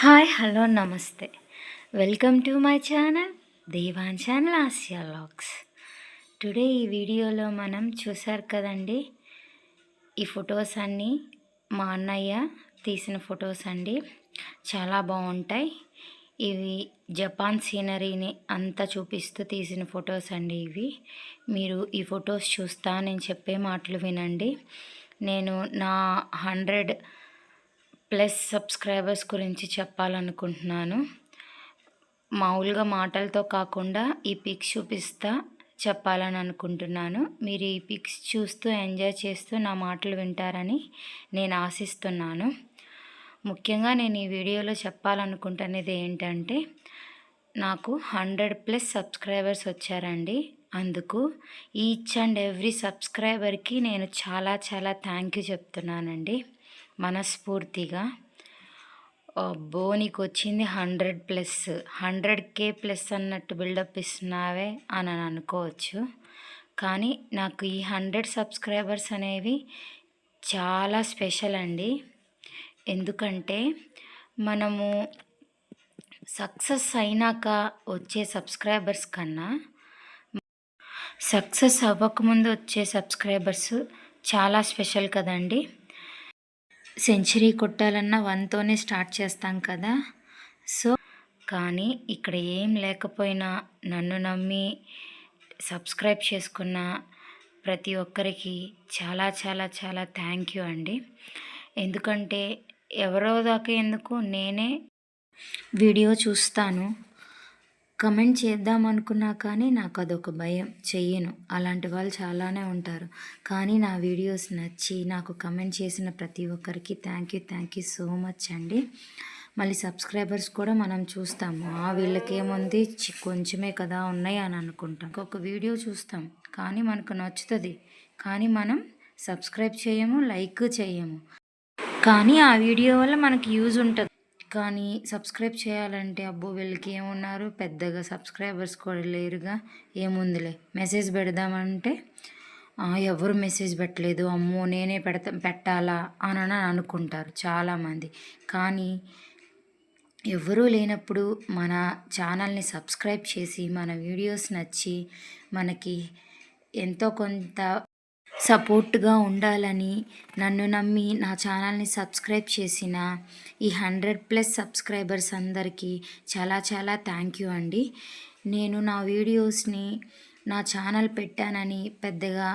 Hi hello నమస్తే. Welcome to my channel Devan channel Asia vlogs. Today ఈ వీడియోలో మనం చూసారు కదండి, ఈ ఫొటోస్ అన్నీ మా అన్నయ్య తీసిన ఫొటోస్ అండి. చాలా బాగుంటాయి. ఇవి జపాన్ సీనరీని అంతా చూపిస్తూ తీసిన ఫొటోస్ అండి ఇవి. మీరు ఈ ఫొటోస్ చూస్తా నేను చెప్పే మాటలు వినండి. నేను నా 100 ప్లస్ సబ్స్క్రైబర్స్ గురించి చెప్పాలనుకుంటున్నాను. మామూలుగా మాటలతో కాకుండా ఈ పిక్స్ చూపిస్తా చెప్పాలని అనుకుంటున్నాను. మీరు ఈ పిక్స్ చూస్తూ ఎంజాయ్ చేస్తూ నా మాటలు వింటారని నేను ఆశిస్తున్నాను. ముఖ్యంగా నేను ఈ వీడియోలో చెప్పాలనుకుంటున్నది ఏంటంటే, నాకు 100 ప్లస్ సబ్స్క్రైబర్స్ వచ్చారండి. అందుకు ఈచ్ అండ్ ఎవ్రీ సబ్స్క్రైబర్కి నేను చాలా చాలా థ్యాంక్ యూ చెప్తున్నానండి మనస్ఫూర్తిగా. అబ్బో, నీకు వచ్చింది 100+, 100K ప్లస్ అన్నట్టు బిల్డప్ ఇస్తున్నావే అని అనుకోవచ్చు. కానీ నాకు ఈ 100 సబ్స్క్రైబర్స్ అనేవి చాలా స్పెషల్ అండి. ఎందుకంటే మనము సక్సెస్ అయినాక వచ్చే సబ్స్క్రైబర్స్ కన్నా సక్సెస్ అవ్వకముందు వచ్చే సబ్స్క్రైబర్స్ చాలా స్పెషల్ కదండి. సెంచరీ కొట్టాలన్నా 1తోనే స్టార్ట్ చేస్తాం కదా. సో కానీ ఇక్కడ ఏం లేకపోయినా నన్ను నమ్మి సబ్స్క్రైబ్ చేసుకున్న ప్రతి ఒక్కరికి చాలా చాలా చాలా థ్యాంక్ యూ అండి. ఎందుకంటే ఎవరో దాకా ఎందుకు, నేనే వీడియో చూస్తాను, కమెంట్ చేద్దాం అనుకున్నా కానీ నాకు అదొక భయం, చెయ్యను. అలాంటి వాళ్ళు చాలానే ఉంటారు. కానీ నా వీడియోస్ నచ్చి నాకు కమెంట్ చేసిన ప్రతి ఒక్కరికి థ్యాంక్ యూ సో మచ్ అండి. మళ్ళీ సబ్స్క్రైబర్స్ కూడా మనం చూస్తాము, వీళ్ళకేముంది కొంచెమే కదా ఉన్నాయి అని అనుకుంటాం. ఒక వీడియో చూస్తాం కానీ మనకు నచ్చుతుంది, కానీ మనం సబ్స్క్రైబ్ చేయము, లైక్ చేయము. కానీ ఆ వీడియో వల్ల మనకి యూజ్ ఉంటుంది. కానీ సబ్స్క్రైబ్ చేయాలంటే అబ్బో వీళ్ళకి ఏమున్నారు, పెద్దగా సబ్స్క్రైబర్స్ కూడా లేరుగా, ఏముందిలే మెసేజ్ పెడదామంటే ఎవరు మెసేజ్ పెట్టలేదు, అమ్మో నేనే పెట్టాలా అని అనుకుంటారు చాలామంది. కానీ ఎవరూ లేనప్పుడు మన ఛానల్ని సబ్స్క్రైబ్ చేసి మన వీడియోస్ నచ్చి మనకి ఎంతో కొంత సపోర్ట్గా ఉండాలని నన్ను నమ్మి నా ఛానల్ని సబ్స్క్రైబ్ చేసిన ఈ 100+ సబ్స్క్రైబర్స్ అందరికీ చాలా చాలా థ్యాంక్ యూ అండి. నేను నా వీడియోస్ని నా ఛానల్ పెట్టానని పెద్దగా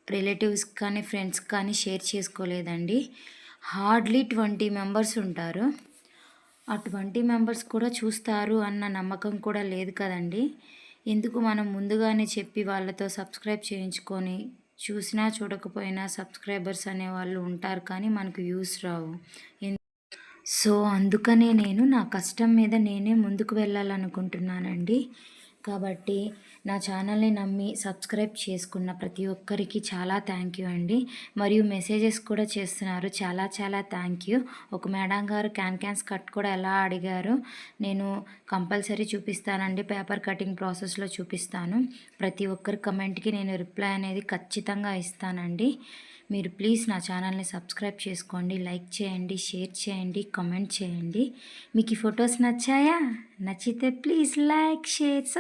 రిలేటివ్స్ కానీ ఫ్రెండ్స్ కానీ షేర్ చేసుకోలేదండి. హార్డ్లీ 20 మెంబర్స్ ఉంటారు. ఆ 20 మెంబర్స్ కూడా చూస్తారు అన్న నమ్మకం కూడా లేదు కదండి. ఎందుకు మనం ముందుగానే చెప్పి వాళ్ళతో సబ్స్క్రైబ్ చేయించుకొని చూసినా చూడకపోయినా సబ్స్క్రైబర్స్ అనేవాళ్ళు ఉంటారు, కానీ మనకు వ్యూస్ రావు. సో అందుకనే నేను నా కష్టం మీద నేనే ముందుకు వెళ్ళాలనుకుంటున్నానండి. కాబట్టి నా ఛానల్ని నమ్మి సబ్స్క్రైబ్ చేసుకున్న ప్రతి ఒక్కరికి చాలా థ్యాంక్ యూ అండి. మరియు మెసేజెస్ కూడా చేస్తున్నారు, చాలా చాలా థ్యాంక్ యూ. ఒక మేడం గారు క్యాన్స్ కట్ కూడా ఎలా అడిగారు, నేను కంపల్సరీ చూపిస్తానండి, పేపర్ కటింగ్ ప్రాసెస్లో చూపిస్తాను. ప్రతి ఒక్కరి కమెంట్కి నేను రిప్లై అనేది ఖచ్చితంగా ఇస్తానండి. మీరు ప్లీజ్ నా ఛానల్ని సబ్స్క్రైబ్ చేసుకోండి, లైక్ చేయండి, షేర్ చేయండి, కామెంట్ చేయండి. మీకు ఈ ఫొటోస్ నచ్చాయా? నచ్చితే ప్లీజ్ లైక్, షేర్,